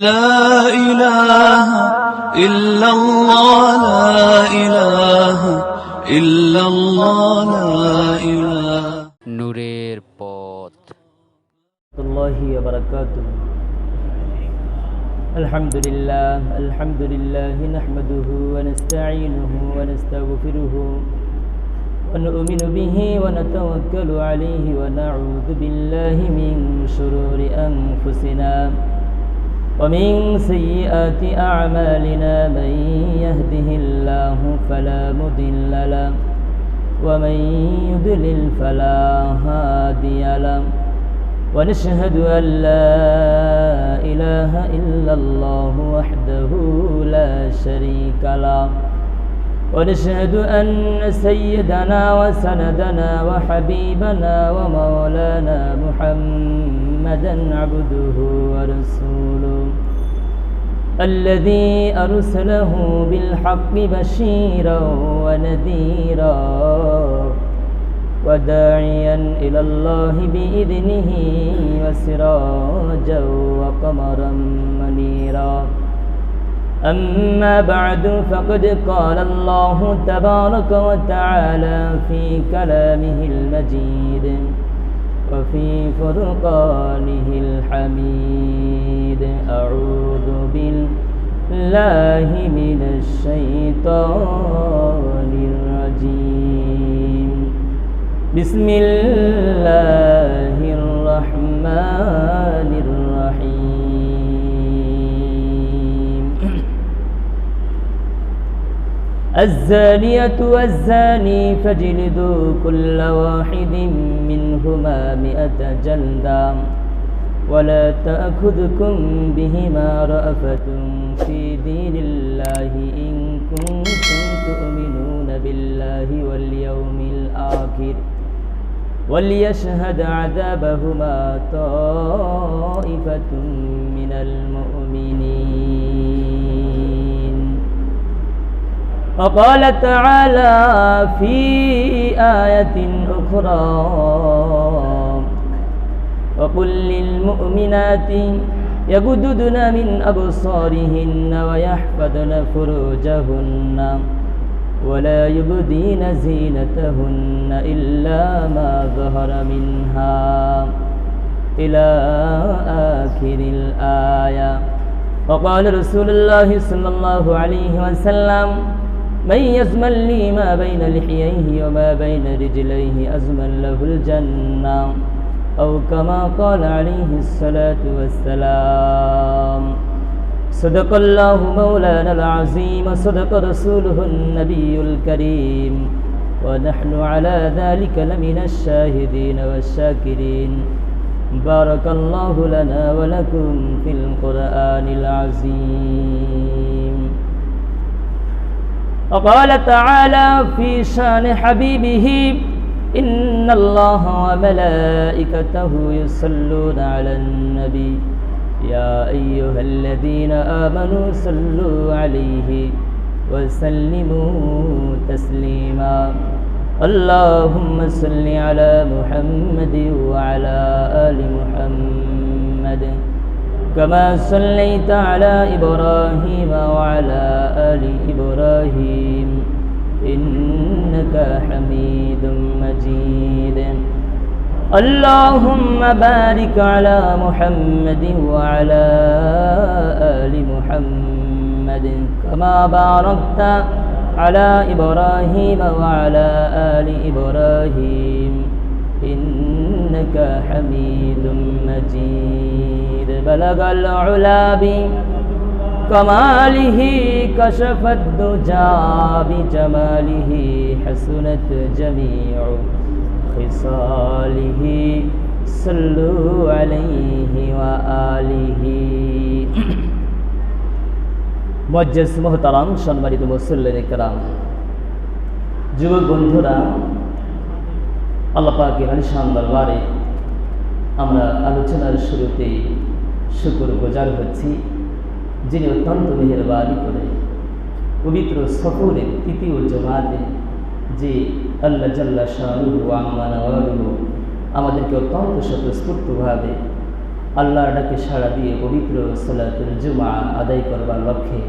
لا إله إلا الله لا إله إلا الله لا إله নূরের পথ الله وبركاته الحمد لله نحمده ونستعينه ونستغفره ونؤمن به ونتوكل عليه ونعوذ بالله من شرور أنفسنا ومن سيئات أعمالنا من يهده الله فلا مضل له ومن يضلل فلا هادي له ونشهد أن لا إله إلا الله وحده لا شريك له ونشهد أن سيدنا وسندنا وحبيبنا ومولانا محمدا عبده ورسوله الذي أرسله بالحق بشيرا ونذيرا وداعيا إلى الله بإذنه وسراجا وقمرا منيرا أما بعد فقد قال الله تبارك وتعالى في كلامه المجيد وفي فرقانه الحميد أعوذ بالله من الشيطان الرجيم بسم الله الرحمن الرحيم الزانية والزاني فاجلدوا كل واحد منهما 100 جلدة ولا تأخذكم بهما رأفة في دين الله إن كنتم تؤمنون بالله واليوم الآخر وليشهد عذابهما طائفة من المؤمنين وقال تعالى في آية أخرى وقل للمؤمنات يغضضن من أبصارهن ويحفظن فروجهن ولا يبدين زينتهن إلا ما ظهر منها إلى آخر الآية وقال رسول الله صلى الله عليه وسلم من يزمن لي ما بين لحييه وما بين رجليه أزمن له الجنة أو كما قال عليه الصلاة والسلام صدق الله مولانا العظيم صدق رسوله النبي الكريم ونحن على ذلك لمن الشاهدين والشاكرين بارك الله لنا ولكم في القرآن العظيم وقال تعالى في شان حبيبه إن الله وملائكته يصلون على النبي يا أيها الذين آمنوا صلوا عليه وسلموا تسليما اللهم صل على محمد وعلى آل محمد كما صليت على إبراهيم وعلى آل إبراهيم إنك حميد مجيد اللهم بارك على محمد وعلى آل محمد كما باركت على إبراهيم وعلى آل إبراهيم إنك حميد مجيد بلغ العلا بكماله كشف الدجى بجماله حسنت جميع خصاله صلوا عليه وآله মুআজ্জিজ মুহতারাম সম্মানিত মুসল্লিন کرام যুবক বন্ধুরা আল্লাহ পাকের আলিশান দরবারে আমরা আলোচনার শুরুতেই শুকরগুজার হচ্ছি যিনি অত্যন্ত মেহেরবানি করে পবিত্র সফরের তৃতীয় জমাতে যে আল্লাহ জাল্লা শানুহু ওয়া আম্মা নাওয়ালুহু আমাদেরকে অত্যন্ত স্বতঃস্ফূর্তভাবে আল্লাহর ডাকে সাড়া দিয়ে পবিত্র সালাতুল জুমা আদায় করবার লক্ষ্যে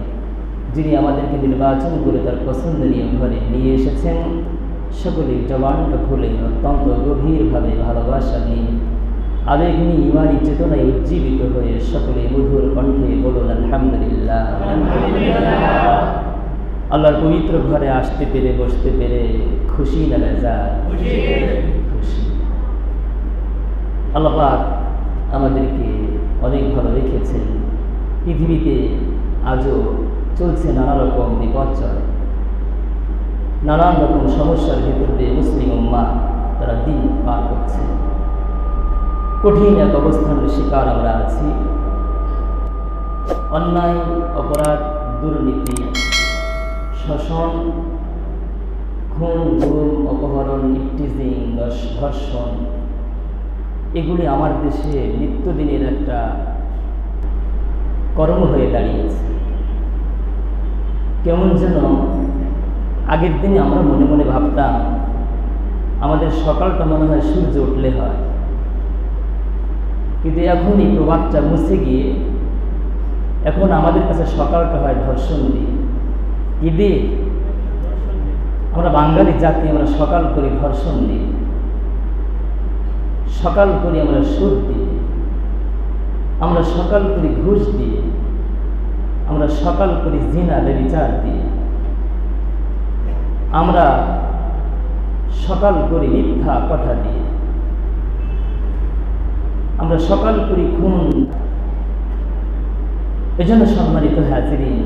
যিনি আমাদেরকে নির্বাচন করে তার পছন্দনীয় ঘরে নিয়ে এসেছেন, সকলেই জবানটা খুলে অত্যন্ত গভীরভাবে ভালোবাসা নিয়ে আবেগ নিয়ে ইমানি চেতনায় উজ্জীবিত হয়ে সকলে মধুর কণ্ঠে বলুন আলহামদুলিল্লাহ। আল্লাহর পবিত্র ঘরে আসতে পেরে বসতে পেরে খুশি না বেজার? খুশি। আল্লাহ পাক আমাদেরকে অনেক ভালো রেখেছেন। পৃথিবীতে আজও চলছে নানা রকম বিপর্যয়, নানান রকম সমস্যার ভিতর দিয়ে মুসলিম উম্মাহ তারা দিন পার করছে। কঠিন এক অবস্থানের শিকার আমরা আছি। অন্যায়, অপরাধ, দুর্নীতি, শোষণ, খুন, গুম, অপহরণ, ইফটিজিং, ধর্ষণ, এগুলি আমার দেশে নিত্যদিনের একটা কর্ম হয়ে দাঁড়িয়েছে। কেমন যেন আগের দিনে আমরা মনে মনে ভাবতাম আমাদের সকালটা মনে হয় সূর্য উঠলে হয়, কিন্তু এখন এই প্রভাবটা মুছে গিয়ে এখন আমাদের কাছে সকালটা হয় ধর্ষণ দিয়ে। কি দিয়ে? আমরা বাঙালি জাতি, আমরা সকাল করি ধর্ষণ দিয়ে, সকাল করি আমরা সুদ দিয়ে, আমরা সকাল করি ঘুষ দিয়ে, আমরা সকাল করি জিনা ব্যভিচার দিয়ে, আমরা সকাল করি মিথ্যা কথা দিয়ে, আমরা সকাল করি খুন। এজন্য সম্মানিত হাজিরিন,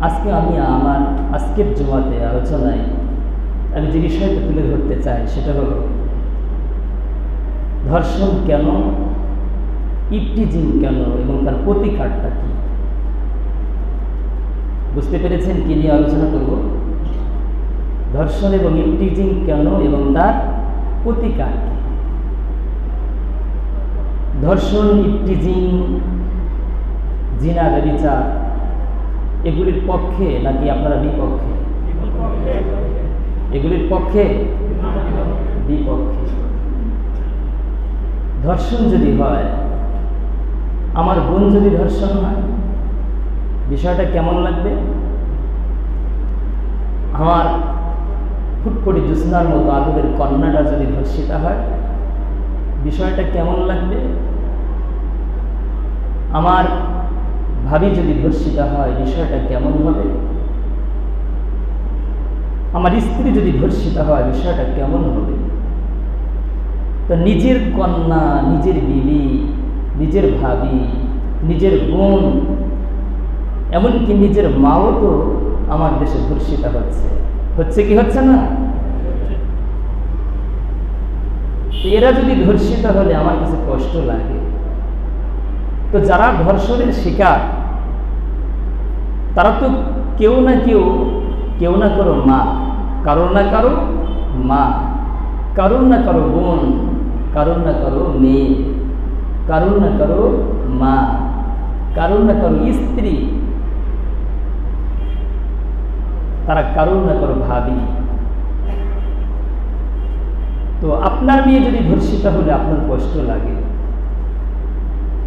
আজকে আমি আমার আজকের জুমাতে আলোচনায় আমি যে বিষয়টা তুলে ধরতে চাই সেটা হলো ধর্ষণ কেন, ইফটিজিং কেন এবং তার প্রতিকারটা কি। বুঝতে পেরেছেন কি নিয়ে আলোচনা করব? ধর্ষণ এবং ইফটিজিং কেন এবং তার প্রতিকার কি। ধর্ষণ, ইফটিজিং, জিনা, ব্যভিচার এগুলির পক্ষে নাকি আপনারা বিপক্ষে? এগুলির পক্ষে, বিপক্ষে। ধর্ষণ যদি হয়, আমার বোন যদি ধর্ষণ হয়, বিষয়টা কেমন লাগবে? আমার ফুটফুটি জ্যোৎস্নার মতো আদরের কন্যাটা যদি ধর্ষিতা হয়, বিষয়টা কেমন লাগবে? আমার ভাবি যদি ধর্ষিতা হয়, বিষয়টা কেমন হবে? আমার স্ত্রী যদি ধর্ষিতা হয়, বিষয়টা কেমন হবে? তো নিজের কন্যা, নিজের বিবি, নিজের ভাবি, নিজের বোন, এমনকি নিজের মাও তো আমার দেশে ধর্ষিতা হচ্ছে কি হচ্ছে না? এরা যদি ধর্ষিতা হলে আমার কাছে কষ্ট লাগে। তো যারা ধর্ষণের শিকার তারা তো কেউ না কারো মা, কারো না কারো মা, কারো না কারো বোন, কারো না কারো মেয়ে, কারো না কারো মা, কারো না কারো স্ত্রী, তারা কারো না কারো ভাবি। তো আপনার মেয়ে যদি ধর্ষিতা হলে আপনার কষ্ট লাগে,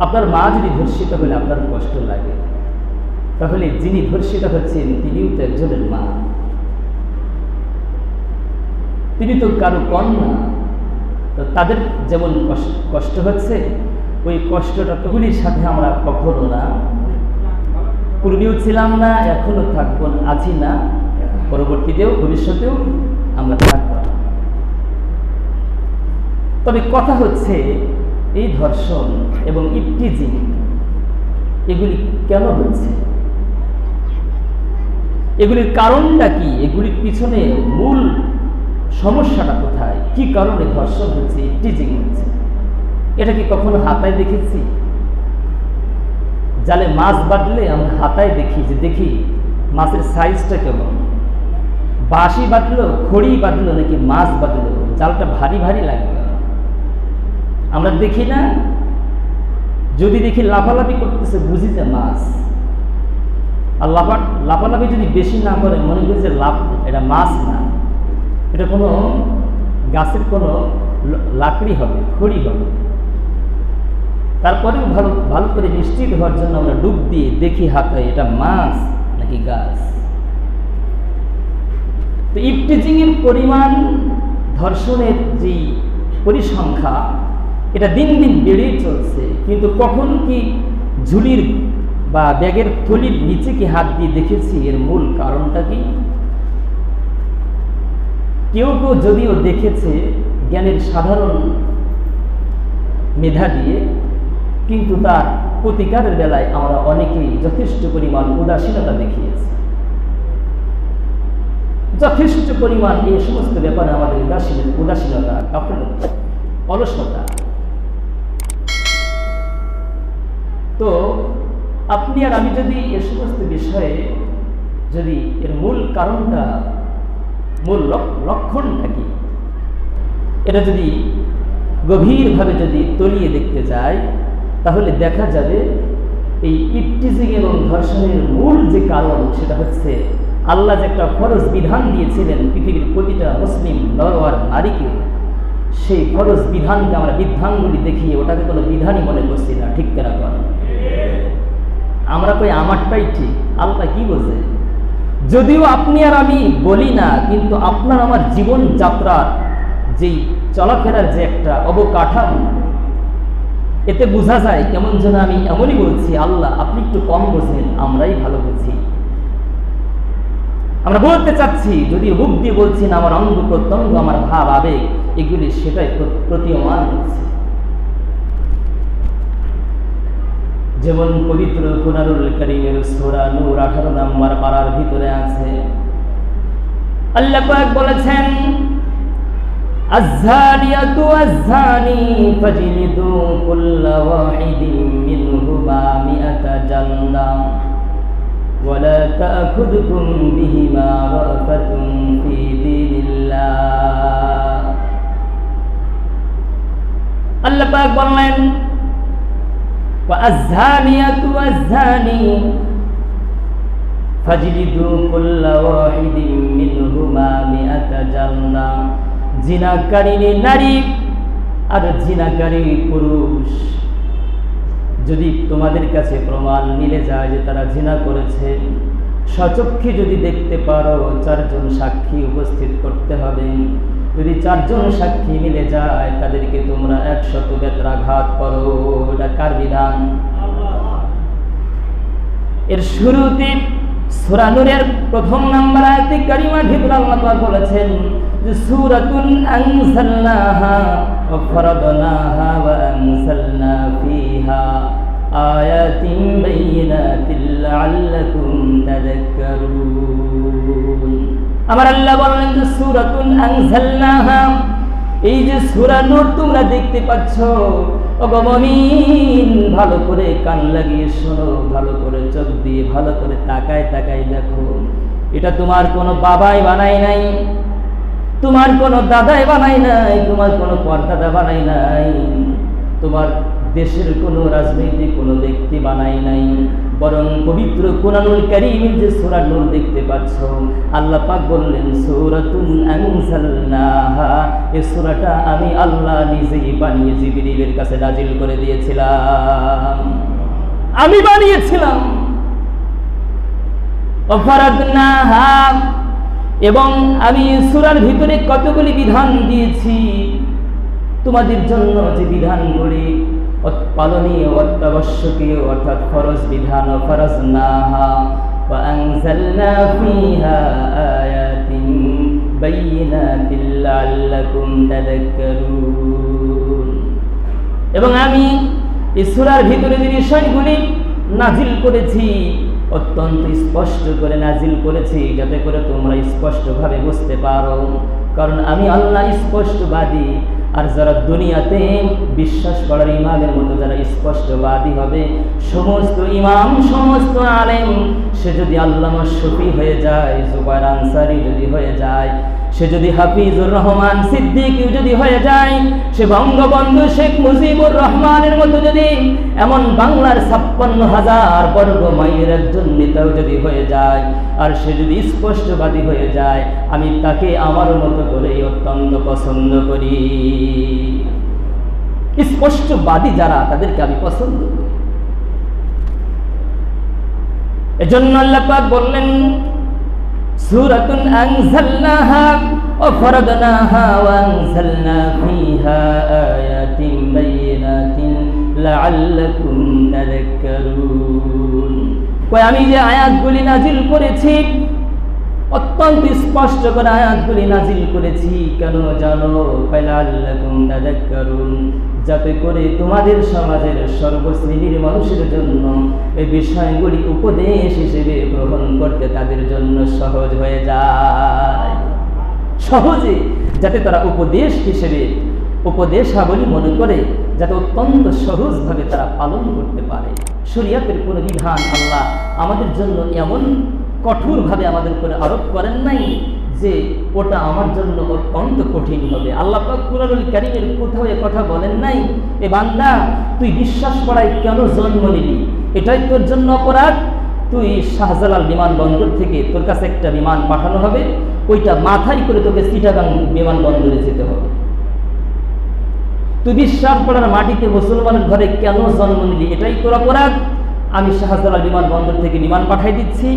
আপনার মা যদি ধর্ষিত হলে আপনার কষ্ট লাগে, তাহলে যিনি ধর্ষিত হচ্ছেন তিনিও তো একজনের মা, তিনি তো কারো কন্যা। তো তাদের যেমন কষ্ট হচ্ছে, ওই কষ্টটা তগুলির সাথে আমরা কখনো না, পূর্বেও ছিলাম না, এখনো থাকবো, আছি না, পরবর্তীতেও ভবিষ্যতেও আমরা থাকবো না। তবে কথা হচ্ছে এই ধর্ষণ এবং ইফটিজিং এগুলি কেন হচ্ছে, এগুলির কারণটা কি, এগুলির পিছনে মূল সমস্যাটা কোথায়, কি কারণে ধর্ষণ হচ্ছে, ইফটিজিং হচ্ছে? এটা কি কখনো হাতায় দেখেছি? জালে মাছ বাঁধলে আমরা হাতায় দেখি মাছের সাইজটা কেমন, বাঁশি বাঁধলো, খড়ি বাঁধলো নাকি মাছ বাঁধলো, জালটা ভারী ভারী লাগবে। আমরা দেখি না, যদি দেখি লাফালাফি করতেছে বুঝি যে মাছ। আর লাফালাফি যদি বেশি না করে মনে করি যে এটা মাছ না, এটা কোনো গাছের কোনো লাকড়ি হবে, খড়ি হবে। তারপরেও ভালো ভালো করে নিশ্চিত হওয়ার জন্য আমরা ডুব দিয়ে দেখি হাতে এটা মাছ নাকি গাছ। তো ইফটিজিং এর পরিমাণ, ধর্ষণের যে পরিসংখ্যা, এটা দিন দিন বেড়েই চলছে। কিন্তু কখনো কি ঝুলির বা ব্যাগের থলির নিচে কি হাত দিয়ে দেখেছি এর মূল কারণটা কি? কেউ কেউ যদিও দেখেছে জ্ঞানের সাধারণ মেধা দিয়ে, কিন্তু তার প্রতিকারের বেলায় আমরা অনেকেই যথেষ্ট পরিমাণ উদাসীনতা দেখিয়েছি। যথেষ্ট পরিমাণ এই সমস্ত ব্যাপারে আমাদের উদাসীনতা, গাফিলতি, অলসতা। তো আপনি আর আমি যদি এ সমস্ত বিষয়ে যদি এর মূল কারণটা, মূল লক্ষণটা কি, এটা যদি গভীরভাবে যদি তলিয়ে দেখতে চাই, তাহলে দেখা যাবে এই ইফটিজিং এবং ধর্ষণের মূল যে কারণ, সেটা হচ্ছে আল্লাহ যে একটা ফরজ বিধান দিয়েছিলেন পৃথিবীর প্রতিটা মুসলিম নর আর নারীকে, সেই ফরজ বিধানকে আমরা বিধানগুলি দেখিয়ে ওটাকে কোনো বিধানই মনে করছি না। ঠিক কেনা কর? আমরা কই আমারটাই ঠিক, আল্লাহ কি বোঝে? যদিও আপনি আর আমি বলি না, কিন্তু আপনার আমার জীবন যাত্রার যেই চলাফেরার যে একটা অবকাঠামো, এতে বোঝা যায় কেমন যেন আমি এমনই বলছি, আল্লাহ আপনি একটু কম বোঝেন, আমরাই ভালো বুঝি। আমরা বলতে চাচ্ছি, যদি বুক দিয়ে বলছি না, আমার অঙ্গ প্রত্যঙ্গ, আমার ভাব আবেগ, এগুলি সেটাই প্রতীয়মান হচ্ছে। যেমন পবিত্র কুরআনুল কারীমের সূরা নূর 18 নম্বর পারার ভিতরে আছে, আল্লাহ পাক বলেছেন, আয-যানিয়াতু ওয়াজ-যানি ফাজলিদু কুল্লা ওয়াহিদিন মিনহুমা মিআতা জালদা ওয়া লা তা'খুযুকুম বিহিমা রাফাতুন ফি দীনিল্লাহ। আল্লাহ পাক বললেন, ওয়াজ-যানিয়াতু ওয়াজ-যানি ফাজলিদু কুল্লা ওয়াহিদিন মিনহুমা মিআতা জালদা। জিনাকারিনী নারী আর জিনাকারী পুরুষ, যদি তোমাদের কাছে প্রমাণ মিলে যায় যে তারা জিনা করেছে, স্বচক্ষে যদি দেখতে পারো, 4 জন সাক্ষী উপস্থিত করতে হবে। যদি 4 জন সাক্ষী মিলে যায়, তাদেরকে তোমরা 100 বেত্রাঘাত করো। এটা কার বিধান? এর শুরুতে সূরা নূরের 1 নম্বর আয়াতে কারিমা ভিতরে আল্লাহ পাক বলেছেন যে সূরাতুন আনজালনাহা ওয়া ফারাদনাহা ওয়া আনজালনা ফীহা আয়াতিন বাইয়িনাতিন লাআল্লাকুম তাযাক্কারুন। আমার আল্লাহ বলেন যে সূরাতুন আনজালনাহা, এই যে সূরা নূর তোমরা দেখতে পাচ্ছ, ওগো মুমিন, ভালো করে কান লাগিয়ে শোনো, ভালো করে চোখ দিয়ে ভালো করে তাকায় তাকায় দেখো। এটা তোমার কোনো বাবাই বানায় নাই, তোমার কোনো দাদাই বানায় নাই, তোমার কোনো পরদাদা বানায় নাই, তোমার দেশের কোনো রাজনৈতিক কোনো ব্যক্তি বানায় নাই, বরং পবিত্র কুরআনুল কারীমের যে সূরা নূর দেখতে পাচ্ছ, আল্লাহ পাক বললেন সূরাতুন আনজালনাহা, এই সূরাটা আমি আল্লাহ নিজেই বানিয়ে জিবরিলের কাছে নাজিল করে দিয়েছিলাম, আমি বানিয়েছিলাম। ওয়াফারাদনাহা, এবং আমি সূরার ভিতরে কতগুলি বিধান দিয়েছি তোমাদের জন্য, যে বিধানগুলি পালনীয়, অত্যাবশ্যকীয়, অর্থাৎ ফরজ বিধান। ফারাজনাহা ওয়া আনজালনা ফীহা আয়াতিন বাইয়িনাতিন লাআল্লাকুম তাযাক্কারুন। এবং আমি এই সূরার ভিতরে যে বিষয়গুলি নাজিল করেছি, অত্যন্ত স্পষ্ট করে নাজিল করেছি, যাতে করে তোমরা স্পষ্টভাবে বুঝতে পারো। কারণ আমি আল্লাহ স্পষ্টবাদী, আর যারা দুনিয়াতে বিশ্বাস করার ইমামের মতো যারা স্পষ্টবাদী হবে, সমস্ত ইমাম, সমস্ত আলেম, সে যদি আল্লামা শফি হয়ে যায়, জুবায়ের আনসারী যদি হয়ে যায়, সে যদি হাফিজুর রহমান সিদ্দিকী যদি হয়ে যায়, সে বঙ্গবন্ধু শেখ মুজিবুর রহমানের মতো যদি এমন বাংলার 56,000 বর্গ মাইলের একজন নেতাও যদি হয়ে যায়, আর সে যদি স্পষ্টবাদী হয়ে যায়, আমি তাকে আমার মতো করে অত্যন্ত পছন্দ করি। স্পষ্টবাদী যারা, তাদেরকে আমি পছন্দ করি। এজন্য আল্লাহ পাক বললেন, সূরাতুন আনজালনাহা ওয়া ফারাদনাহা ওয়া আনজালনা ফীহা আয়াতিন বাইয়িনাতিন লাআল্লাকুম তাযাক্কারুন। কই আমি যে আয়াতগুলি নাজিল করেছি, অত্যন্ত স্পষ্ট করে আয়াতগুলি নাজিল করেছি, কেন জানো? লাআল্লাকুম তাযাক্কারুন, যাতে করে তোমাদের সমাজের সর্বশ্রেণীর মানুষের জন্য এই বিষয়গুলি উপদেশ হিসেবে গ্রহণ করতে তাদের জন্য সহজ হয়ে যায়। সহজে যাতে তারা উপদেশ হিসেবে উপদেশাবলী মনে করে, যাতে অত্যন্ত সহজভাবে তারা পালন করতে পারে। শরীয়তের কোনো বিধান আল্লাহ আমাদের জন্য এমন কঠোরভাবে আমাদের উপরে আরোপ করেন নাই যে ওটা আমার জন্য অত্যন্ত কঠিন হবে। আল্লাহ পাক কুরআনুল কারীমের কোথাও এ কথা বলেন নাই, এ বান্দা তুই বিশ্বাস করায় কেন জন্ম নিলি, এটাই তোর জন্য অপরাধ। তুই শাহজালাল বিমানবন্দর থেকে তোর কাছে একটা বিমান পাঠানো হবে, ওইটা মাথায় করে তোকে চিটাগাং বিমানবন্দরে যেতে হবে। তুই বিশ্বাস করার মাটিতে মুসলমানের ঘরে কেন জন্ম নিলি, এটাই তোর অপরাধ। আমি শাহজালাল বিমানবন্দর থেকে বিমান পাঠাই দিচ্ছি,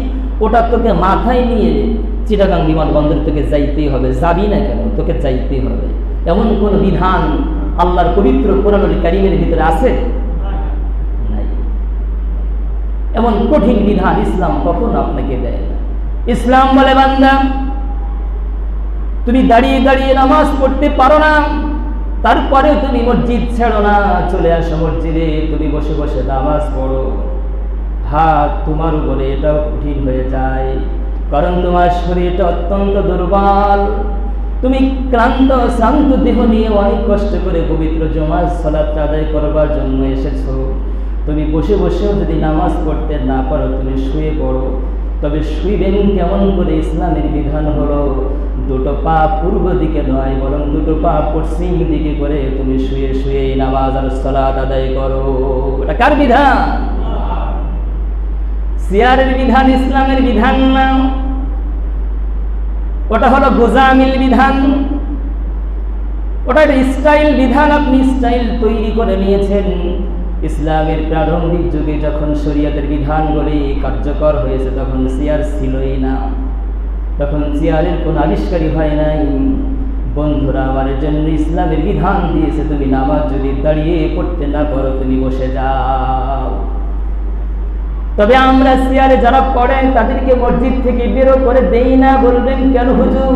ওটা তোকে মাথায় নিয়ে চিটাগাং বিমানবন্দর থেকে যাইতেই হবে। যাবি না কেন? তোকে যাইতেই হবে। এমন কোন বিধান আল্লাহর পবিত্র কোরআনুল কারীমের ভিতরে আছে? নাই। এমন কঠিন বিধান ইসলাম কখনো আপনাকে দেয় না। ইসলাম বলে, বান্দা তুমি দাঁড়িয়ে দাঁড়িয়ে নামাজ পড়তে পারো না, তারপরেও তুমি মসজিদ ছেড়ো না, চলে আসো মসজিদে, তুমি বসে বসে নামাজ পড়ো। হাত তোমার উপরে এটাও কঠিন হয়ে যায়, কারণ তোমার শরীরটা অত্যন্ত দুর্বল। তুমি ক্লান্ত শ্রান্ত দেহ নিয়ে অনেক কষ্ট করে পবিত্র জুমার সালাত আদায় করবার জন্য এসেছো। তুমি বসে বসেও যদি নামাজ পড়তে না পারো, তুমি শুয়ে পড়ো। তবে শুইবেন কেমন করে? ইসলামের বিধান হলো দুটো পা পূর্ব দিকে নয়, বরং দুটো পা পশ্চিম দিকে করে তুমি শুয়ে শুয়ে নামাজ আর সালাত আদায় করো। এটা কার বিধান? সিয়ারের বিধান, ইসলামের বিধান না। ওটা হলো গোজামিল বিধান, ওটা একটা স্টাইল বিধান। আপনি স্টাইল তৈরি করে নিয়েছেন। ইসলামের প্রারম্ভিক যুগে যখন শরীয়তের বিধানগুলি কার্যকর হয়েছে, তখন চেয়ার ছিলই না, তখন চেয়ারের কোন আবিষ্কারই হয় নাই। বন্ধুরা, আমার জন্য ইসলামের বিধান দিয়েছে, তুমি নামাজ যদি দাঁড়িয়ে পড়তে না পারো, তুমি বসে যাও। তবে আমরা চেয়ারে যারা পড়ে তাদেরকে মসজিদ থেকে বেরো করে দেই না। বলবেন কেন হুজুর,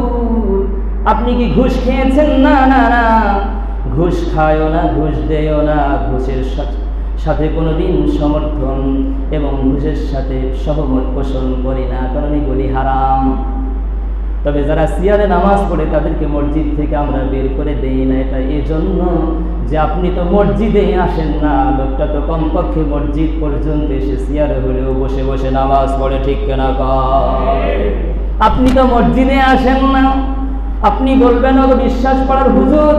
আপনি কি ঘুষ খেয়েছেন? না না না, ঘুষ খায়ও না, ঘুষ দেও না, ঘুষের সাথে কোনোদিন সমর্থন এবং ঘুষের সাথে সহমত পোষণ করি না, কারণ এগুলি হারাম। তবে যারা সিয়ারে নামাজ পড়ে তাদেরকে মসজিদ থেকে আমরা বের করে দেই না। এটা এজন্য যে আপনি তো মসজিদে আসেন না, লোকটা তো কমপক্ষে মসজিদ পর্যন্ত এসে সিয়ারে হলেও বসে বসে নামাজ পড়ে, ঠিক কেনা কয়? আপনি তো মসজিদে আসেন না। আপনি বলবেন ও বিশ্বাস করার হুজুর,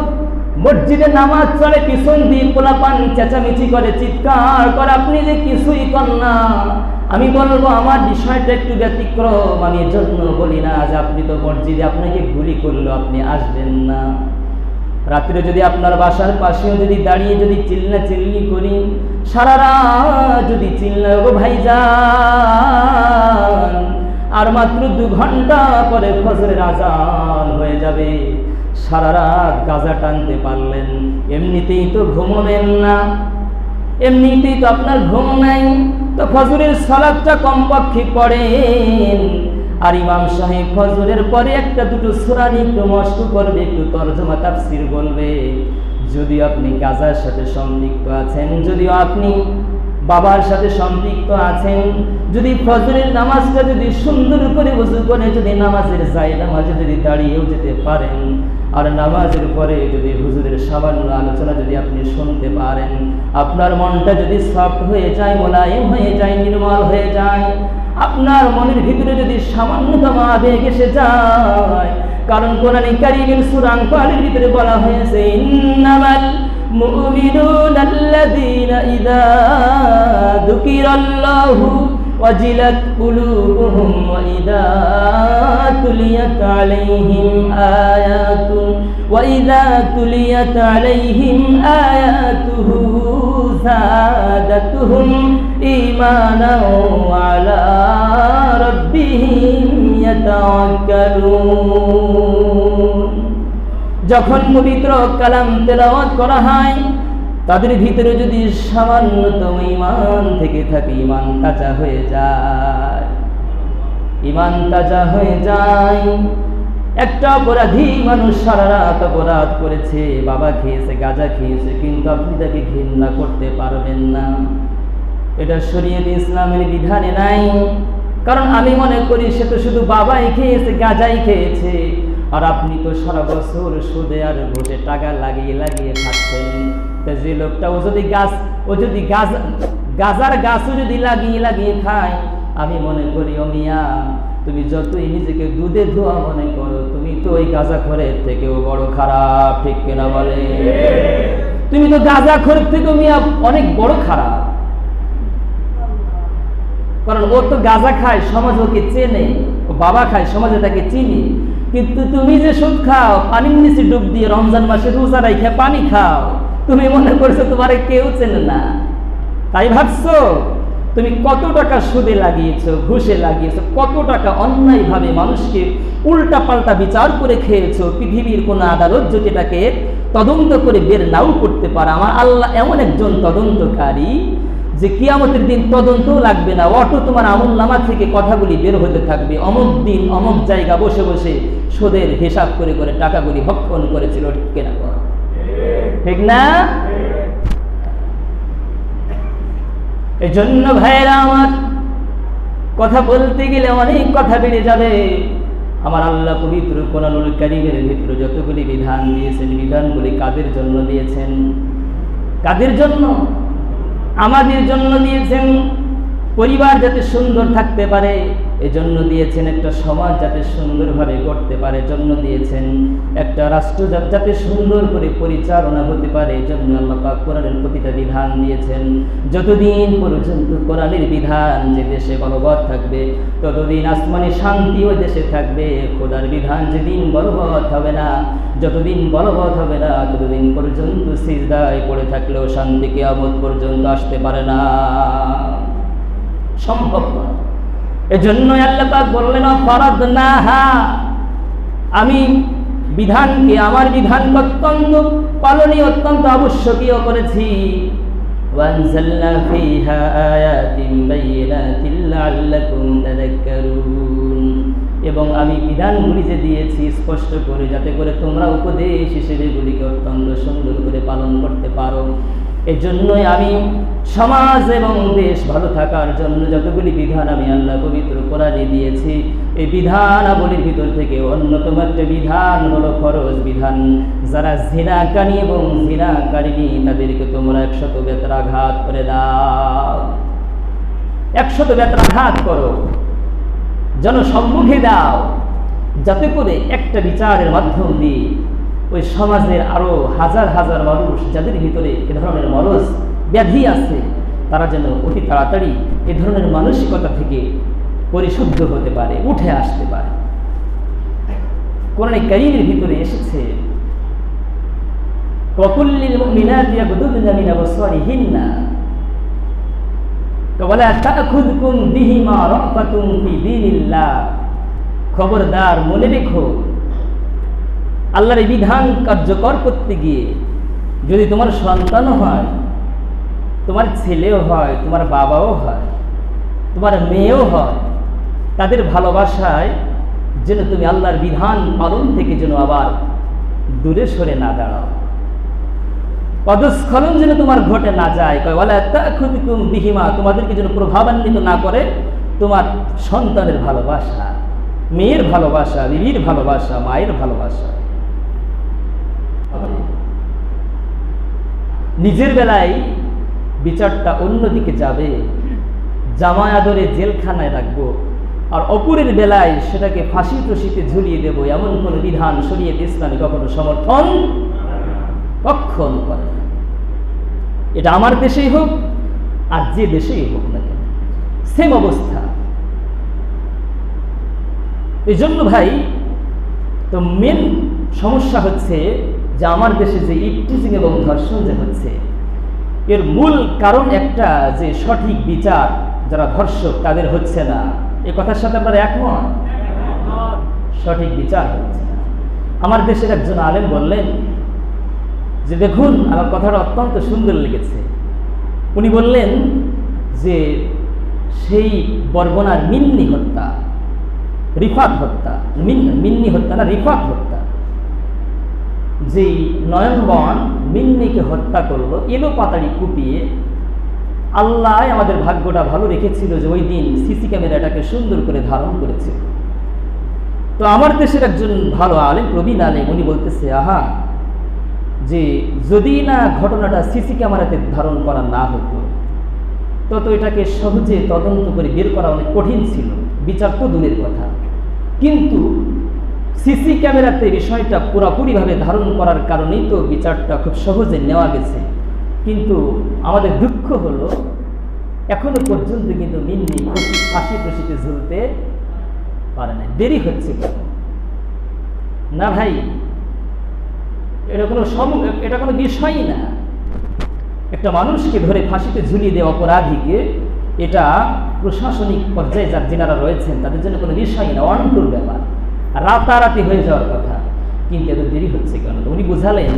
মসজিদে নামাজ চলে, পিছন দিয়ে পোলাপান চেঁচামেচি করে, চিৎকার করে, আপনি যে কিছুই কর না। আমি বলবো আমার বিষয়টা একটু ব্যতিক্রম। আমি এজন্য বলি না যে আপনি তো মসজিদে আপনাকে গুলি করলো, আপনি আসবেন না। রাত্রে যদি আপনার বাসার পাশেও যদি দাঁড়িয়ে যদি চিল্লা চিল্লি করি, সারা রাত যদি চিল্লা, গো ভাইজান, আর মাত্র 2 ঘন্টা পরে ফজরের আজান হয়ে যাবে, সারা রাত গাজা টানতে পারলেন, এমনিতেই তো ঘুমাবেন না, এমনিতেই তো আপনার ঘুম নাই, তো ফজরের সালাতটা কমপক্ষে পড়েন। আর ইমাম সাহেব ফজরের পরে একটা দুটো সূরা একটু মস্ত করবে, একটু তরজমা তাফসীর বলবে। যদি আপনি গাজার সাথে সম্পৃক্ত আছেন, যদিও আপনি বাবার সাথে সম্পৃক্ত আছেন, যদি ফজরের নামাজটা যদি সুন্দর করে ওযু করে যদি নামাজের জায়নামাজে যদি দাঁড়িয়েও যেতে পারেন, আর নামাজের পরে যদি হুজুরের সামান্য আলোচনা যদি আপনি শুনতে পারেন, আপনার মনটা যদি সফট হয়ে যায়, মোলায়েম হয়ে যায়, নির্মল হয়ে যায়, আপনার মনের ভিতরে যদি সামান্যতম আবেগ এসে যায়, কারণ কোরআনে কারীমের সূরা আনফালের ভিতরে বলা হয়েছে, ইন্নামাল মুমিনুনা আল্লাযীনা ইযা যুকিরাল্লাহু وجلت قلوبهم وإذا تليت عليهم آياته زادتهم إيمانا وعلى ربهم يتوكلون। যখন পবিত্র কালাম তেলাওয়াত করা হয়, তাদের ভিতরে যদি সামান্যতম ঈমান থেকে থাকে, ঈমান তাজা হয়ে যায়, ঈমান তাজা হয়ে যায়। একটা অপরাধী মানুষ সারা রাত অপরাধ করেছে, বাবা খেয়েছে, গাঁজা খেয়েছে, কিন্তু আপনি তাকে ঘৃণা করতে পারবেন না। এটা শরীয়ত ইসলামের বিধানে নাই। কারণ আমি মনে করি সে তো শুধু বাবাই খেয়েছে, গাঁজাই খেয়েছে, আর আপনি তো সারা বছর সুদে আর ঘুষে টাকা লাগিয়ে লাগিয়ে খাচ্ছেন। যে লোকটা ও যদি গাজার গাছও যদি লাগিয়ে লাগিয়ে খায়, আমি মনে করি ও মিয়া, তুমি যতই নিজেকে দুধে ধোয়া মনে করো, তুমি তো ওই গাঁজাখোরের থেকেও বড় খারাপ, ঠিক কিনা বলে? তুমি তো গাঁজাখোরের থেকেও মিয়া অনেক বড় খারাপ। কারণ ও তো গাঁজা খায়, সমাজ ওকে চেনে, ও বাবা খায়, সমাজে তাকে চিনি। কিন্তু তুমি যে সুদ খাও, পানির নিচে ডুব দিয়ে রমজান মাসে রোজা রাখে পানি খাও, তুমি মনে করছো তোমার কেউ চেনে না। তাই ভাবছো তুমি কত টাকা সুদে লাগিয়েছো, ঘুষে লাগিয়েছো, কত টাকা অন্যায়ভাবে মানুষকে উল্টা পাল্টা বিচার করে খেয়েছো। পৃথিবীর কোন আদালত যদি এটাকে তদন্ত করে বের নাও করতে পারে, আমার আল্লাহ এমন একজন তদন্তকারী যে কিয়ামতের দিন তদন্তও লাগবে না, অটো তোমার আমলনামা থেকে কথাগুলি বের হতে থাকবে। অমুক দিন অমুক জায়গা বসে বসে সুদের হিসাব করে করে টাকাগুলি ভক্ষণ করেছিল, কেনা কর, ঠিক না? এই জন্য ভাইয়েরা আমার, কথা বলতে গেলে অনেক কথা বেড়ে যাবে। আমার আল্লাহ পবিত্র কোরআনুল কারীমের ভিতরে যতগুলি বিধান দিয়েছেন, বিধানগুলি কাদের জন্য দিয়েছেন? কাদের জন্য? আমাদের জন্য দিয়েছেন। পরিবার যাতে সুন্দর থাকতে পারে এজন্য দিয়েছেন, একটা সমাজ যাতে সুন্দরভাবে করতে পারে জন্য দিয়েছেন, একটা রাষ্ট্র যাতে সুন্দর করে পরিচালনা হতে পারে এজন্য আল্লাহ পাক কোরআনের প্রতিটা বিধান দিয়েছেন। যতদিন পর্যন্ত কোরআনের বিধান যে দেশে বলবৎ থাকবে, ততদিন আসমানি শান্তি ওই দেশে থাকবে। খোদার বিধান যেদিন বলবৎ হবে না, যতদিন বলবৎ হবে না, ততদিন পর্যন্ত সিজদায় পড়ে থাকলেও শান্তি কিয়ামত পর্যন্ত আসতে পারে না, সম্ভব না। এজন্য আল্লাহ পাক বললেন ফারাদনাহা, আমি বিধানকে, আমার বিধানকে অত্যন্ত পালনীয়, অত্যন্ত আবশ্যকীয় করেছি। ওয়ানজালনা ফীহা আয়াতিন বাইয়িনাতিন লাআল্লাকুম তাযাক্কারুন, এবং আমি বিধানগুলি যে দিয়েছি স্পষ্ট করে, যাতে করে তোমরা উপদেশ হিসেবে এগুলিকে অত্যন্ত সুন্দর করে পালন করতে পারো। এই জন্যই আমি সমাজ এবং দেশ ভালো থাকার জন্য যতগুলি বিধান আমি আল্লাহ পবিত্র কোরআনে দিয়েছি, এই বিধানাবলীর ভিতর থেকে অন্যতম একটা বিধান হলো ফরজ বিধান। যারা জিনাকারী এবং জিনাকারিনী তাদেরকে তোমরা 100 বেত্রাঘাত করে দাও, 100 বেত্রাঘাত করো, জনসম্মুখে দাও, যাতে করে একটা বিচারের মাধ্যম দিয়ে ওই সমাজের আরো হাজার হাজার মানুষ যাদের ভিতরে এ ধরনের মরজ ব্যাধি আছে, তারা যেন অতি তাড়াতাড়ি এ ধরনের মানসিকতা থেকে পরিশুদ্ধ হতে পারে, উঠে আসতে পারে। কোরআনে কারীমের ভিতরে এসেছে ওয়াকুল্লিল মুমিনাতি ইয়াগদুদনা মিন আবসারিহিন্না ওয়ালা তা'খুযকুম বিহিমা রাফাতুন ফি দীনিল্লাহ। খবরদার, মনে রেখো, আল্লাহর এই বিধান কার্যকর করতে গিয়ে যদি তোমার সন্তানও হয়, তোমার ছেলেও হয়, তোমার বাবাও হয়, তোমার মেয়েও হয়, তাদের ভালোবাসায় যেন তুমি আল্লাহর বিধান পালন থেকে যেন আবার দূরে সরে না দাঁড়াও, পদস্খলন যেন তোমার ঘটে না যায়। ওয়ালা তা'খুযকুম বিহিমা, তোমাদেরকে যেন প্রভাবান্বিত না করে তোমার সন্তানের ভালোবাসা, মেয়ের ভালোবাসা, বিবির ভালোবাসা, মায়ের ভালোবাসা। নিজের বেলায় বিচারটা অন্যদিকে যাবে, জামাই আদরে জেলখানায় রাখবো, আর অপরের বেলায় সেটাকে ফাঁসি রশিতে ঝুলিয়ে দেব, এমন কোন বিধান শরীয়ত ইসলামে কখনো সমর্থন কখনো করে না। এটা আমার দেশেই হোক আর যে দেশেই হোক না কেন। সেম অবস্থা। এই জন্য ভাই, তো মেন সমস্যা হচ্ছে যে আমার দেশে যে ইফটিজিং এবং ধর্ষণ যে হচ্ছে, এর মূল কারণ একটা, যে সঠিক বিচার যারা ধর্ষক তাদের হচ্ছে না। এ কথার সাথে আপনারা একমত? সঠিক বিচার হচ্ছে না। আমার দেশের একজন আলেম বললেন যে দেখুন, আমার কথাটা অত্যন্ত সুন্দর লেগেছে। উনি বললেন যে সেই বরগুনার মিন্নি হত্যা, রিফাত হত্যা, মিন্নি হত্যা না, রিফাত হত্যা, যেই নয়নবন মিন্নিকে হত্যা করলো এলো পাতাড়ি কুপিয়ে, আল্লাহ আমাদের ভাগ্যটা ভালো রেখেছিল যে ওই দিন সিসি ক্যামেরাটাকে সুন্দর করে ধারণ করেছিল। তো আমার দেশের একজন ভালো আলেম, প্রবীণ আলেম, উনি বলতেছে, আহা, যে যদি না ঘটনাটা সিসি ক্যামেরাতে ধারণ করা না হতো, তত এটাকে সহজে তদন্ত করে বের করা অনেক কঠিন ছিল, বিচার তো দূরের কথা। কিন্তু সিসি ক্যামেরাতে বিষয়টা পুরোপুরিভাবে ধারণ করার কারণেই তো বিচারটা খুব সহজে নেওয়া গেছে। কিন্তু আমাদের দুঃখ হলো এখনো পর্যন্ত কিন্তু মিন্নি ফাঁসি রশিতে ঝুলতে পারে না, দেরি হচ্ছে কেন? না ভাই, এটা কোনো বিষয়ই না। একটা মানুষকে ধরে ফাঁসিতে ঝুলিয়ে দেওয়া অপরাধীকে, এটা প্রশাসনিক পর্যায়ে যারা রয়েছেন তাদের জন্য কোনো বিষয় না, অন্যর ব্যাপার, রাতারাতি হয়ে যাওয়ার কথা। কিন্তু এত দেরি হচ্ছে কেন? উনি বুঝালেন,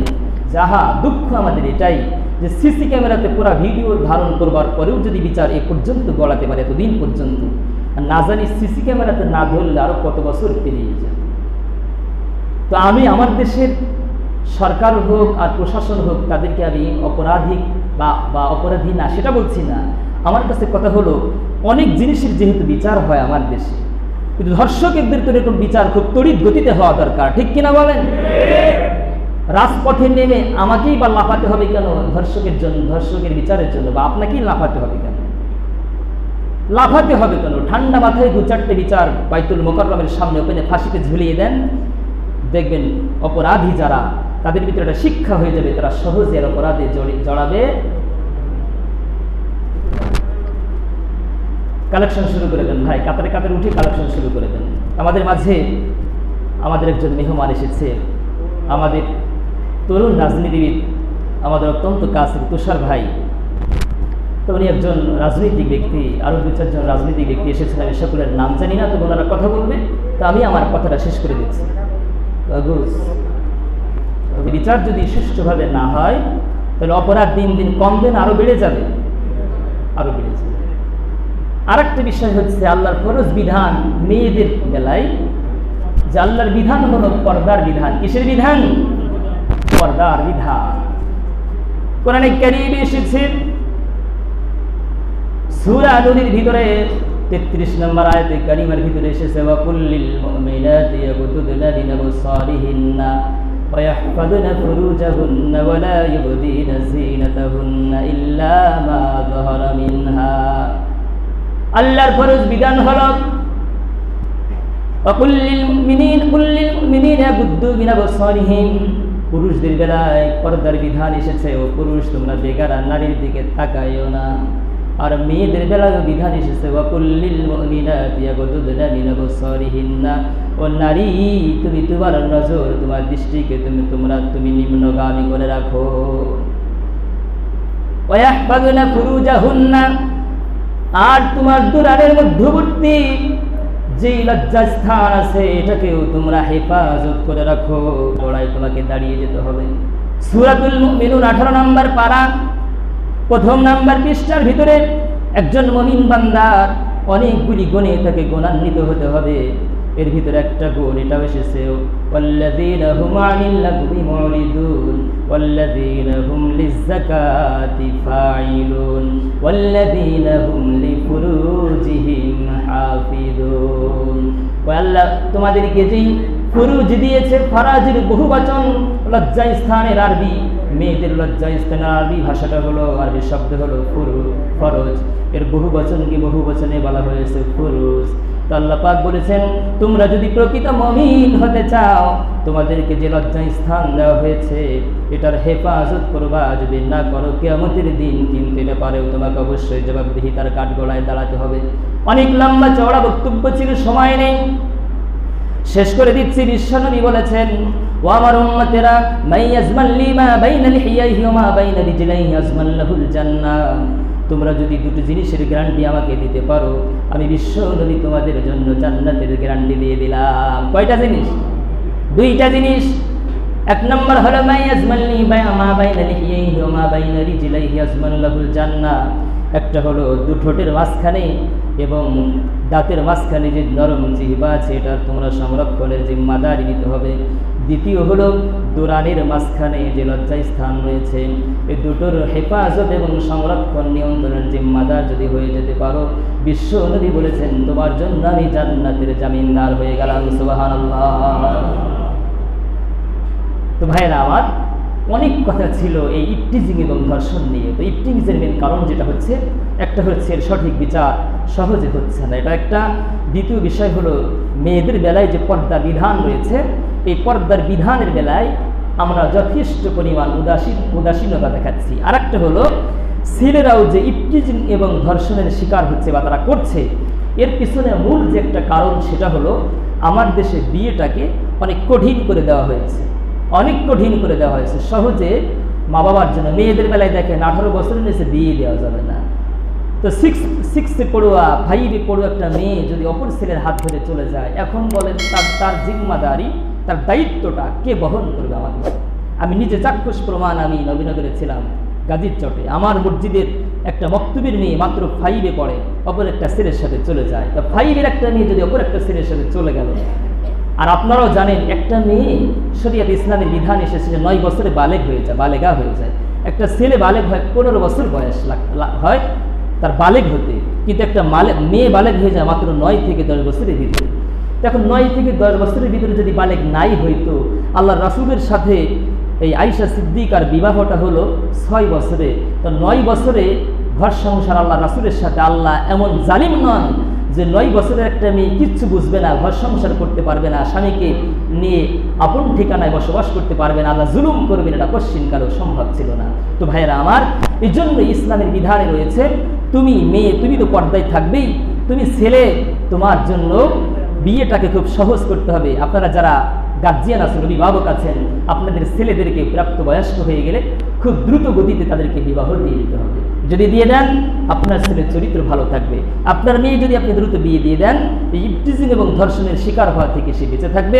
যাহা দুঃখ আমাদের এটাই যে সিসি ক্যামেরাতে পুরো ভিডিও ধারণ করবার পরেও যদি বিচার এ পর্যন্ত গড়াতে পারে, এতদিন পর্যন্ত, আর না জানি সিসি ক্যামেরাতে না ধরলে আরো কত বছর পেরিয়ে যায়। তো আমি আমার দেশের সরকার হোক আর প্রশাসন হোক, তাদেরকে আমি অপরাধী বা অপরাধী না সেটা বলছি না। আমার কাছে কথা হলো, অনেক জিনিসের যেহেতু বিচার হয় আমার দেশে, কিন্তু ধর্ষকদের তো এরকম বিচার খুব তড়িৎ গতিতে হওয়া দরকার, ঠিক কিনা বলেন? রাজপথে নেমে আমাকেই বা লাফাতে হবে কেন ধর্ষকের জন্য, ধর্ষকের বিচারের জন্য? বা আপনাকেই লাফাতে হবে কেন? লাফাতে হবে কেন? ঠান্ডা মাথায় 2-4টে বিচার বাইতুল মোকাররমের সামনে ওখানে ফাঁসিতে ঝুলিয়ে দেন, দেখবেন অপরাধী যারা, তাদের ভিতরে একটা শিক্ষা হয়ে যাবে, তারা সহজে এর অপরাধে জড়াবে। কালেকশন শুরু করে দেন ভাই, কাতারে কাতারে উঠে কালেকশন শুরু করে দেন। আমাদের মাঝে আমাদের একজন মেহমান এসেছে, আমাদের তরুণ রাজনীতিবিদ, আমাদের অত্যন্ত কাছের তুষার ভাই। তো উনি একজন রাজনৈতিক ব্যক্তি, আরও 2-4 জন রাজনৈতিক ব্যক্তি এসেছেন, আমি সকলের নাম জানি না, তো ওনারা কথা বলবে, তো আমি আমার কথাটা শেষ করে দিচ্ছি। বিচার যদি সুষ্ঠুভাবে না হয়, তাহলে অপরাধ দিন দিন কমবে না, আরো বেড়ে যাবে, আরো বেড়ে যাবে। আর একটা বিষয় হচ্ছে আল্লাহর ফরজ বিধান মেয়েদের বেলায়, যে আল্লাহর বিধান হলো পর্দার বিধান। কিসের বিধান? পর্দার বিধান। কোরআনে কারীমে এসেছে সূরা নূরের ভিতরে 33 নম্বর আয়াতে কারিমার ভিতরে এসেছে, ওয়া কুল্লিল মুমিনাতি ইয়াগুদুনা মিন আবসারিহিন্না ওয়া ইয়াহফাযুনা ফুরুজাহুন্না ওয়া লা ইউবদিনা যিনাতাহুন্না ইল্লা মা যাহারা মিনহা। আল্লাহর ফরজ বিধান হলো ওয়া কুল্লিল মুমিনিনা ইয়াগুদ্দু মিন আবসারিহিম, পুরুষদের বেলায় পর্দার বিধান এসেছে, ও পুরুষ তোমরা বেগারা নারীর দিকে তাকাইও না। আর মেয়েদের বেলায় বিধান এসেছে ওয়া কুল্লিল মুমিনাতি ইয়াগুদুনা মিন আবসারিহিন্না, ও নারী তুমি তোমার নজর, তোমার দৃষ্টিকে তুমি নিম্নগামী করে রাখো। ওয়া ইয়াহফাযুনা ফুরুজাহুন্না, আর তোমার দুরানের মধ্যবর্তী যে লজ্জাস্থান আছে এটাকেও তোমরা হেফাজত করে রাখো। লড়াই তোমাকে দাঁড়িয়ে যেতে হবে। সূরাতুল মুমিনুন 18 নম্বর পারা 1ম নম্বর পৃষ্ঠার ভিতরে একজন মুমিন বান্দার অনেকগুলি গুণে তাকে গুণান্বিত হতে হবে। এর ভিতরে একটা গুণ এটাও এসেছে, ওয়াল্লাযীনা হুম আনিল লাগবি মুরিদুন ওয়াল্লাযীনা হুম লিয-যাকাতি ফাইলুন ওয়াল্লাযীনা হুম লিফুরুজিহিম হাফিজুন। ও আল্লাহ তোমাদেরকে যেই ফুরুজ দিয়েছে, ফরাজের বহুবচন, লজ্জা স্থানের আরবি, মেয়েদের লজ্জা স্থানের আরবি ভাষাটা হলো, আরবি শব্দ হলো ফরজ। এর বহুবচনকে বহুবচনে বলা হয়েছে ফুরুজ। তো আল্লাহ পাক বলেছেন, তোমরা যদি প্রকৃত মুমিন হতে চাও, তোমাদেরকে যে লজ্জায় স্থান দেওয়া হয়েছে এটার হেফাজত করবা। যদি না করো, কিয়ামতের দিন কিন্তু এ ব্যাপারেও তোমাকে অবশ্যই জবাবদিহিতার কাঠগড়ায় দাঁড়াতে হবে। অনেক লম্বা চওড়া বক্তব্য ছিল, সময় নেই, শেষ করে দিচ্ছি। বিশ্বনবী বলেছেন, ও আমার উম্মতেরা, মাই ইয়াজমান লিমা বাইনা লিহিয়াইহি ওয়া মা বাইনা রিজলাইহি আজমান লাহুল জান্নাহ। তোমরা যদি দুটো জিনিসের গ্যারান্টি আমাকে দিতে পারো, আমি বিশ্বনবী তোমাদের জন্য জান্নাতের গ্যারান্টি দিয়ে দিলাম। কয়টা জিনিস? দুইটা জিনিস। এক নম্বর হলো মাই ইয়াজমান লিমা বাইনা লিহিয়াইহি ওয়া মা বাইনা রিজলাইহি আজমান লাহুল জান্নাহ। একটা হলো দু ঠোঁটের মাঝখানে এবং দাঁতের মাঝখানে যে নরম জিহ্বা আছে, এটা তোমরা সংরক্ষণের জিম্মাদারি নিতে হবে। দ্বিতীয় হলো দুরানির মাঝখানে যে লজ্জায় স্থান রয়েছে, এই দুটোর হেফাজত এবং সংরক্ষণ নিয়ন্ত্রণের জিম্মাদার যদি হয়ে যেতে পারো, বিশ্ব নবী বলেছেন, তোমার জন্য আমি জান্নাতের জামিনদার হয়ে গেলাম। সুবহানাল্লাহ। তো ভাইরা আমার, অনেক কথা ছিল এই ইফটিজিং এবং ধর্ষণ নিয়ে। তো ইফটিজিংয়ের মেন কারণ যেটা হচ্ছে, একটা হচ্ছে এর সঠিক বিচার সহজে হচ্ছে না, এটা একটা। দ্বিতীয় বিষয় হলো মেয়েদের বেলায় যে পর্দার বিধান রয়েছে, এই পর্দার বিধানের বেলায় আমরা যথেষ্ট পরিমাণ উদাসীনতা দেখাচ্ছি। আর একটা হলো ছেলেরাও যে ইফটিজিং এবং ধর্ষণের শিকার হচ্ছে বা তারা করছে, এর পিছনে মূল যে একটা কারণ, সেটা হলো আমার দেশে বিয়েটাকে অনেক কঠিন করে দেওয়া হয়েছে, অনেক কঠিন করে দেওয়া হয়েছে। সহজে মা বাবার জন্য মেয়েদের বেলায় দেখেন 18 বছরের নিচে বিয়ে দেওয়া যাবে না। তো সিক্সে পড়ুয়া, 5-এ পড়ুয়া একটা মেয়ে যদি অপর ছেলের হাত ধরে চলে যায়, এখন বলেন তার জিম্মাদারি, তার দায়িত্বটা কে বহন করবে আমাকে? আমি নিজে চাক্ষুষ প্রমাণ। আমি নবীনগরে ছিলাম, গাজীর চটে, আমার মসজিদের একটা মক্তবের মেয়ে মাত্র 5-এ পড়ে, অপর একটা ছেলের সাথে চলে যায়। তো 5-এর একটা মেয়ে যদি অপর একটা ছেলের সাথে চলে গেল, আর আপনারাও জানেন একটা মেয়ে শরীয়ত ইসলামের বিধান এসেছে 9 বছরে বালেগা হয়ে যায়। একটা ছেলে বালেগ হয় 15 বছর বয়স হয় তার বালেগ হতে, কিন্তু একটা মেয়ে বালেগ হয়ে যায় মাত্র 9 থেকে 10 বছরের ভিতরে। এখন 9 থেকে 10 বছরের ভিতরে যদি বালেগ নাই হইতো, আল্লাহ রাসূলের সাথে এই আয়েশা সিদ্দিকার বিবাহটা হলো 6 বছরে। তো 9 বছরে ঘর সংসার আল্লাহ রাসূলের সাথে, আল্লাহ এমন জালিম নন যে 9 বছরের একটা মেয়ে কিচ্ছু বুঝবে না, ঘর সংসার করতে পারবে না, স্বামীকে নিয়ে আপন ঠিকানায় বসবাস করতে পারবে না, আল্লাহ জুলুম করবেন, এটা কোশ্চিনকালেও সম্ভব ছিল না। তো ভাইয়েরা আমার, এই জন্য ইসলামের বিধানে রয়েছে, তুমি মেয়ে, তুমি তো পর্দায় থাকবেই, তুমি ছেলে, তোমার জন্য বিয়েটাকে খুব সহজ করতে হবে। আপনারা যারা গার্জিয়ান আছেন, অভিভাবক আছেন, আপনাদের ছেলেদেরকে প্রাপ্তবয়স্ক হয়ে গেলে খুব দ্রুত গতিতে তাদেরকে বিবাহ দিয়ে দিতে হবে। যদি দিয়ে দেন, আপনার ছেলের চরিত্র ভালো থাকবে। আপনার মেয়ে যদি আপনি দ্রুত বিয়ে দিয়ে দেন, এই ইফটিজিং এবং ধর্ষণের শিকার হওয়া থেকে সে বেঁচে থাকবে।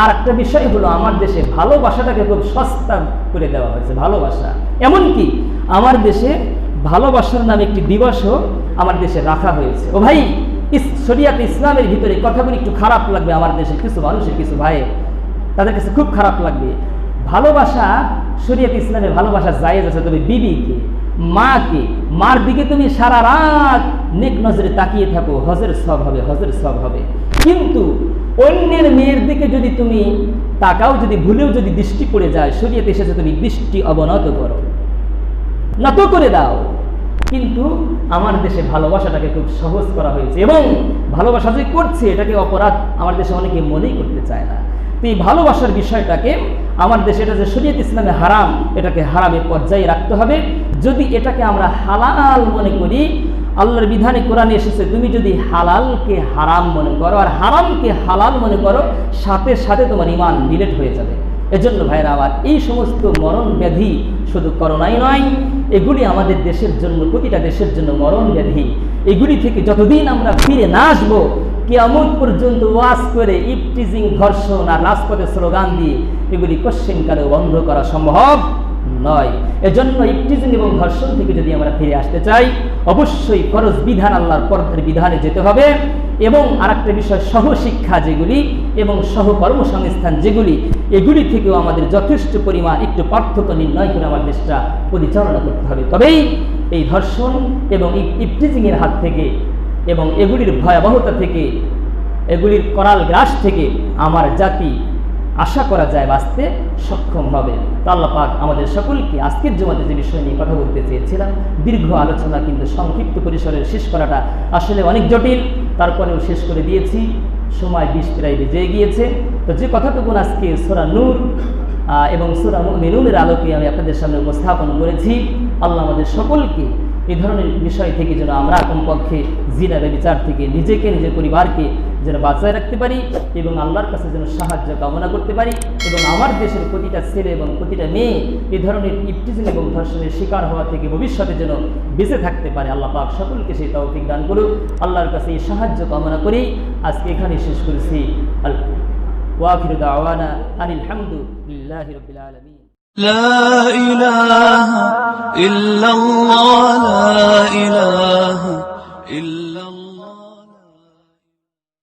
আর একটা বিষয় হলো, আমার দেশে ভালোবাসাটাকে খুব সস্তা করে দেওয়া হয়েছে। ভালোবাসা, এমনকি আমার দেশে ভালোবাসার নামে একটি দিবসও আমার দেশে রাখা হয়েছে। ও ভাই, শরিয়াত ইসলামের ভিতরে কথাগুলি একটু খারাপ লাগবে, আমার দেশের কিছু মানুষের, কিছু ভাইয়ের, তাদের কাছে খুব খারাপ লাগবে। ভালোবাসা, শরিয়াত ইসলামে ভালোবাসা জায়েজ আছে, তবে বিবিকে, মার দিকে তুমি সারা রাত নেক নজরে তাকিয়ে থাকো, হজের সব হবে। কিন্তু অন্যের মেয়ের দিকে যদি তুমি তাকাও, যদি ভুলেও যদি দৃষ্টি পড়ে যায়, শরিয়তে এসেছে তুমি দৃষ্টি অবনত করো, নত করে দাও। কিন্তু আমার দেশে ভালোবাসাটাকে খুব সহজ করা হয়েছে, এবং ভালোবাসা যে করছে এটাকে অপরাধ আমার দেশে অনেকে মনেই করতে চায় না। তো এই ভালোবাসার বিষয়টাকে আমার দেশে, এটা যে শরীয়ত ইসলামে হারাম, এটাকে হারামের পর্যায়ে রাখতে হবে। যদি এটাকে আমরা হালাল মনে করি, আল্লাহর বিধানে কোরআনে এসেছে, তুমি যদি হালালকে হারাম মনে করো আর হারামকে হালাল মনে করো, সাথে সাথে তোমার ঈমান ডিলেট হয়ে যাবে। এজন্য ভাইরা আমার, এই সমস্ত মরণ ব্যাধি শুধু করোনাই নয়, এগুলি আমাদের দেশের জন্য, প্রতিটা দেশের জন্য মরণ ব্যাধি। এগুলি থেকে যতদিন আমরা ফিরে না আসবো, কিয়ামত পর্যন্ত ওয়াজ করে ইফটিজিং, ধর্ষণ আর রাজপথে স্লোগান দিয়ে এগুলি কোশ্চিনকালেও বন্ধ করা সম্ভব নয়। এজন্য ইফটিজিং এবং ধর্ষণ থেকে যদি আমরা ফিরে আসতে চাই, অবশ্যই ফরজ বিধান, আল্লাহর পর্দার বিধানে যেতে হবে। এবং আরেকটা বিষয়, সহশিক্ষা যেগুলি এবং সহকর্মসংস্থান যেগুলি, এগুলি থেকেও আমাদের যথেষ্ট পরিমাণ একটু পার্থক্য নির্ণয় করে আমার দেশটা পরিচালনা করতে হবে। তবেই এই ধর্ষণ এবং ইফটিজিংয়ের হাত থেকে এবং এগুলির ভয়াবহতা থেকে, এগুলির করাল গ্রাস থেকে আমার জাতি আশা করা যায় বাঁচতে সক্ষম হবে। তো আল্লাহ পাক আমাদের সকলকে আজকের জুমাতে যে বিষয় নিয়ে কথা বলতে চেয়েছিলাম, দীর্ঘ আলোচনা কিন্তু সংক্ষিপ্ত পরিসরে শেষ করাটা আসলে অনেক জটিল, তারপরেও শেষ করে দিয়েছি। সময় 20 প্রায় বেজে গিয়েছে। তো যে কথাটুকু আজকে সূরা নূর এবং সূরা মুমিনুনের আলোকে আমি আপনাদের সামনে উপস্থাপন করেছি, আল্লাহ আমাদের সকলকে এই ধরনের বিষয় থেকে যেন আমরা কমপক্ষে জিনা ব্যভিচার থেকে নিজেকে, নিজের পরিবারকে যেন বাঁচায় রাখতে পারি এবং আল্লাহর কাছে যেন সাহায্য কামনা করতে পারি, এবং আমার দেশের প্রতিটা ছেলে এবং প্রতিটা মেয়ে এই ধরনের ইফতিজিং এবং ধর্ষণের শিকার হওয়া থেকে ভবিষ্যতে যেন বেঁচে থাকতে পারে। আল্লাহ পাক সকলকে সেই তৌফিক দান করুক। আল্লাহর কাছে এই সাহায্য কামনা করেই আজকে এখানে শেষ করেছি। ওয়াখিরু দাওয়ানা আনিল হামদুলিল্লাহি রাব্বিল আলামিন। لا إله إلا الله لا إله إلا